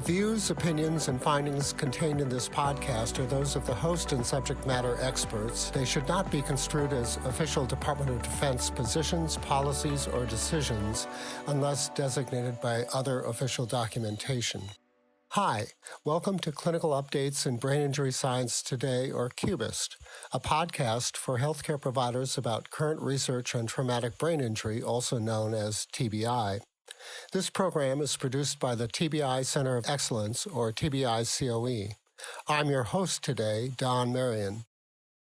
views, opinions, and findings contained in this podcast are those of the host and subject matter experts. They should not be construed as official Department of Defense positions, policies, or decisions unless designated by other official documentation. Hi, welcome to Clinical Updates in Brain Injury Science Today, or CUBIST, a podcast for healthcare providers about current research on traumatic brain injury, also known as TBI. This program is produced by the TBI Center of Excellence, or TBI-COE. I'm your host today, Don Marion.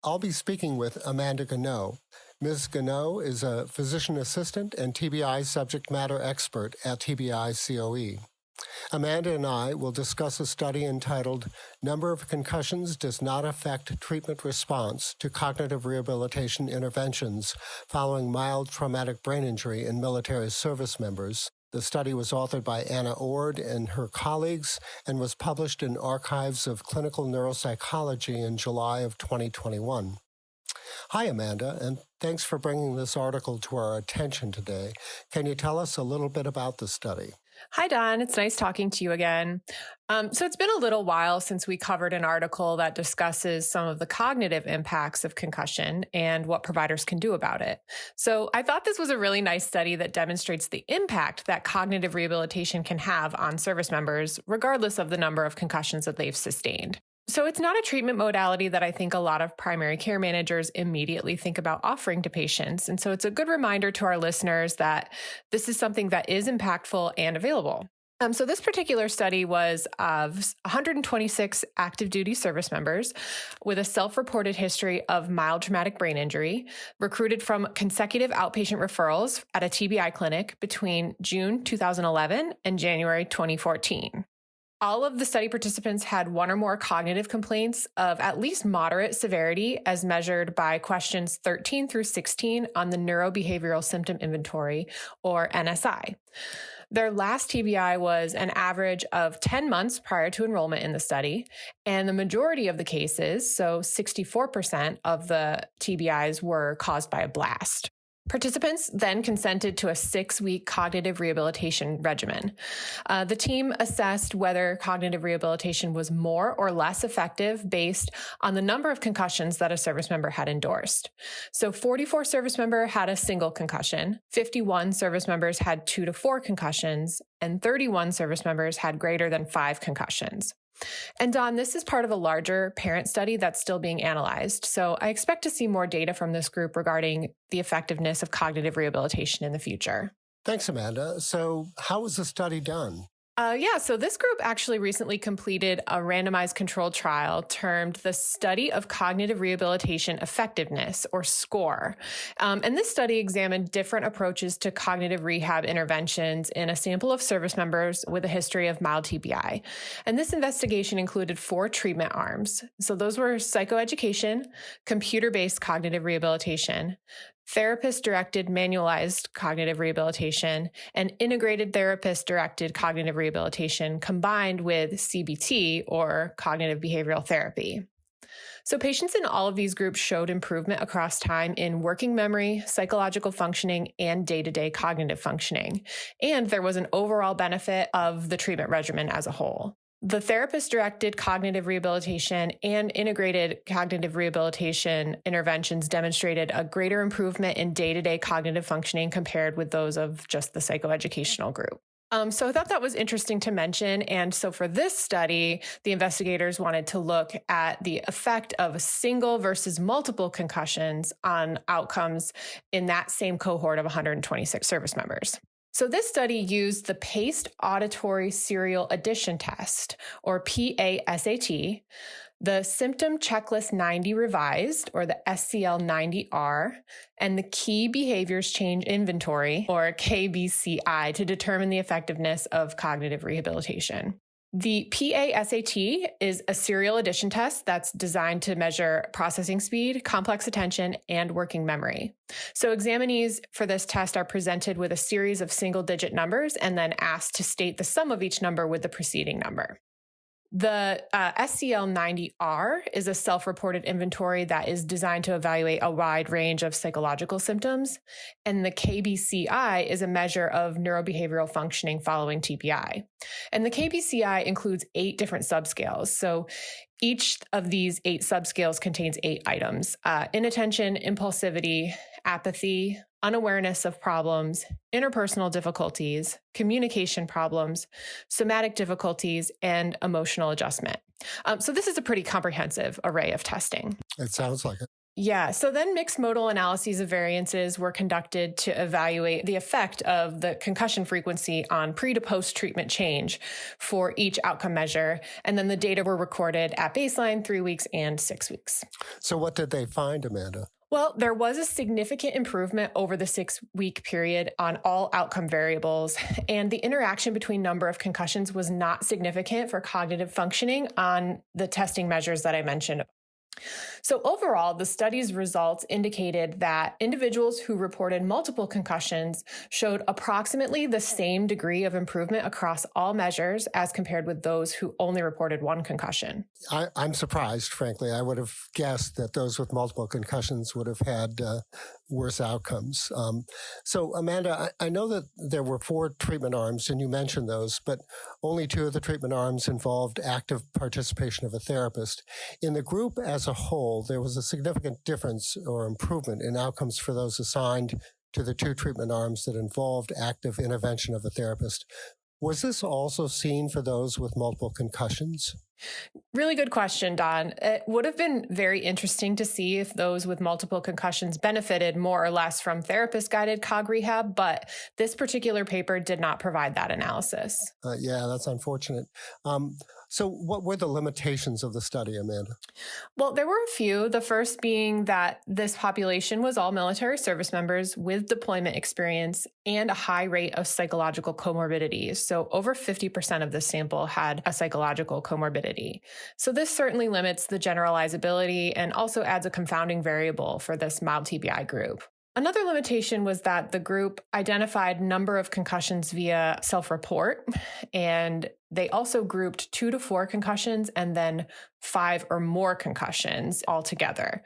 I'll be speaking with Amanda Gano. Ms. Gano is a physician assistant and TBI subject matter expert at TBI-COE. Amanda and I will discuss a study entitled Number of Concussions Does Not Affect Treatment Response to Cognitive Rehabilitation Interventions Following Mild Traumatic Brain Injury in Military Service Members. The study was authored by Anna Ord and her colleagues and was published in Archives of Clinical Neuropsychology in July of 2021. Hi, Amanda, and thanks for bringing this article to our attention today. Can you tell us a little bit about the study? Hi, Don. It's nice talking to you again. So it's been a little while since we covered an article that discusses some of the cognitive impacts of concussion and what providers can do about it. So I thought this was a really nice study that demonstrates the impact that cognitive rehabilitation can have on service members, regardless of the number of concussions that they've sustained. So it's not a treatment modality that I think a lot of primary care managers immediately think about offering to patients. And so it's a good reminder to our listeners that this is something that is impactful and available. So this particular study was of 126 active duty service members with a self-reported history of mild traumatic brain injury, recruited from consecutive outpatient referrals at a TBI clinic between June 2011 and January 2014. All of the study participants had one or more cognitive complaints of at least moderate severity as measured by questions 13 through 16 on the Neurobehavioral Symptom Inventory, or NSI. Their last TBI was an average of 10 months prior to enrollment in the study, and the majority of the cases, so 64% of the TBIs, were caused by a blast. Participants then consented to a 6-week cognitive rehabilitation regimen. The team assessed whether cognitive rehabilitation was more or less effective based on the number of concussions that a service member had endorsed. So 44 service members had a single concussion, 51 service members had 2 to 4 concussions, and 31 service members had greater than 5 concussions. And Don, this is part of a larger parent study that's still being analyzed. So I expect to see more data from this group regarding the effectiveness of cognitive rehabilitation in the future. Thanks, Amanda. So how was the study done? So this group actually recently completed a randomized controlled trial termed the Study of Cognitive Rehabilitation Effectiveness, or SCORE. And this study examined different approaches to cognitive rehab interventions in a sample of service members with a history of mild TBI. And this investigation included 4 treatment arms. So those were psychoeducation, computer-based cognitive rehabilitation, therapist-directed manualized cognitive rehabilitation, and integrated therapist-directed cognitive rehabilitation combined with CBT, or cognitive behavioral therapy. So patients in all of these groups showed improvement across time in working memory, psychological functioning, and day-to-day cognitive functioning. And there was an overall benefit of the treatment regimen as a whole. The therapist-directed cognitive rehabilitation and integrated cognitive rehabilitation interventions demonstrated a greater improvement in day-to-day cognitive functioning compared with those of just the psychoeducational group. So I thought that was interesting to mention. And so for this study, the investigators wanted to look at the effect of single versus multiple concussions on outcomes in that same cohort of 126 service members. So this study used the Paced Auditory Serial Addition Test, or PASAT, the Symptom Checklist 90 Revised, or the SCL-90R, and the Key Behaviors Change Inventory, or KBCI, to determine the effectiveness of cognitive rehabilitation. The PASAT is a serial addition test that's designed to measure processing speed, complex attention, and working memory. So examinees for this test are presented with a series of single-digit numbers and then asked to state the sum of each number with the preceding number. The SCL-90R is a self-reported inventory that is designed to evaluate a wide range of psychological symptoms. And the KBCI is a measure of neurobehavioral functioning following TBI. And the KBCI includes 8 different subscales. So each of these 8 subscales contains 8 items: inattention, impulsivity, apathy, unawareness of problems, interpersonal difficulties, communication problems, somatic difficulties, and emotional adjustment. So this is a pretty comprehensive array of testing. It sounds like it. Yeah. So then mixed modal analyses of variances were conducted to evaluate the effect of the concussion frequency on pre to post treatment change for each outcome measure. And then the data were recorded at baseline, 3 weeks, and 6 weeks. So what did they find, Amanda? Well, there was a significant improvement over the 6-week period on all outcome variables, and the interaction between number of concussions was not significant for cognitive functioning on the testing measures that I mentioned. So overall, the study's results indicated that individuals who reported multiple concussions showed approximately the same degree of improvement across all measures as compared with those who only reported one concussion. I'm surprised, frankly. I would have guessed that those with multiple concussions would have had worse outcomes. So, Amanda, I know that there were 4 treatment arms, and you mentioned those, but only 2 of the treatment arms involved active participation of a therapist. In the group as a whole, there was a significant difference or improvement in outcomes for those assigned to the 2 treatment arms that involved active intervention of a therapist. Was this also seen for those with multiple concussions? Really good question, Don. It would have been very interesting to see if those with multiple concussions benefited more or less from therapist-guided cog rehab, but this particular paper did not provide that analysis. Yeah, that's unfortunate. So what were the limitations of the study, Amanda? Well, there were a few. The first being that this population was all military service members with deployment experience and a high rate of psychological comorbidities. So over 50% of the sample had a psychological comorbidity. So this certainly limits the generalizability and also adds a confounding variable for this mild TBI group. Another limitation was that the group identified number of concussions via self-report, and they also grouped 2 to 4 concussions and then 5 or more concussions altogether.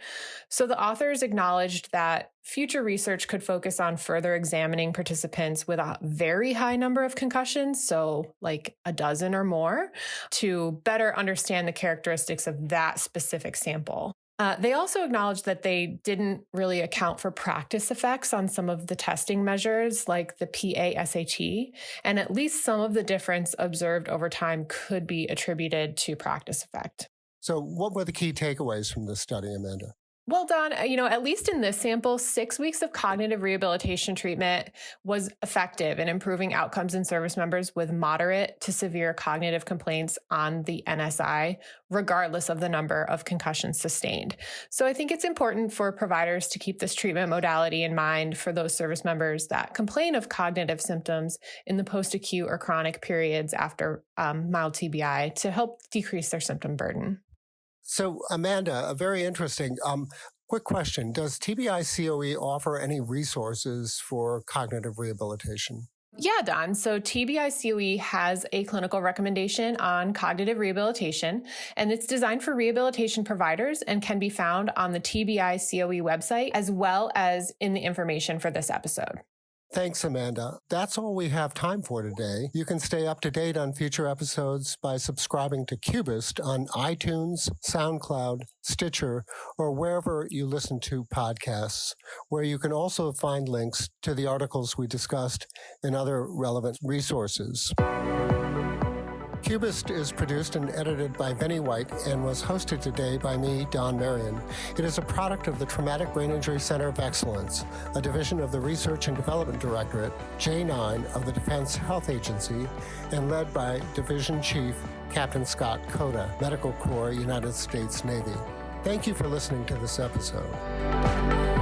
So the authors acknowledged that future research could focus on further examining participants with a very high number of concussions, so like a dozen or more, to better understand the characteristics of that specific sample. They also acknowledged that they didn't really account for practice effects on some of the testing measures like the PA-SAT, and at least some of the difference observed over time could be attributed to practice effect. So what were the key takeaways from this study, Amanda? Well, Don, at least in this sample, 6 weeks of cognitive rehabilitation treatment was effective in improving outcomes in service members with moderate to severe cognitive complaints on the NSI, regardless of the number of concussions sustained. So I think it's important for providers to keep this treatment modality in mind for those service members that complain of cognitive symptoms in the post-acute or chronic periods after mild TBI to help decrease their symptom burden. So, Amanda, very interesting. Quick question. Does TBI COE offer any resources for cognitive rehabilitation? Yeah, Don. So TBI COE has a clinical recommendation on cognitive rehabilitation, and it's designed for rehabilitation providers and can be found on the TBI COE website, as well as in the information for this episode. Thanks, Amanda. That's all we have time for today. You can stay up to date on future episodes by subscribing to CUBIST on iTunes, SoundCloud, Stitcher, or wherever you listen to podcasts, where you can also find links to the articles we discussed and other relevant resources. CUBIST is produced and edited by Benny White and was hosted today by me, Don Marion. It is a product of the Traumatic Brain Injury Center of Excellence, a division of the Research and Development Directorate, J9 of the Defense Health Agency, and led by Division Chief Captain Scott Coda, Medical Corps, United States Navy. Thank you for listening to this episode.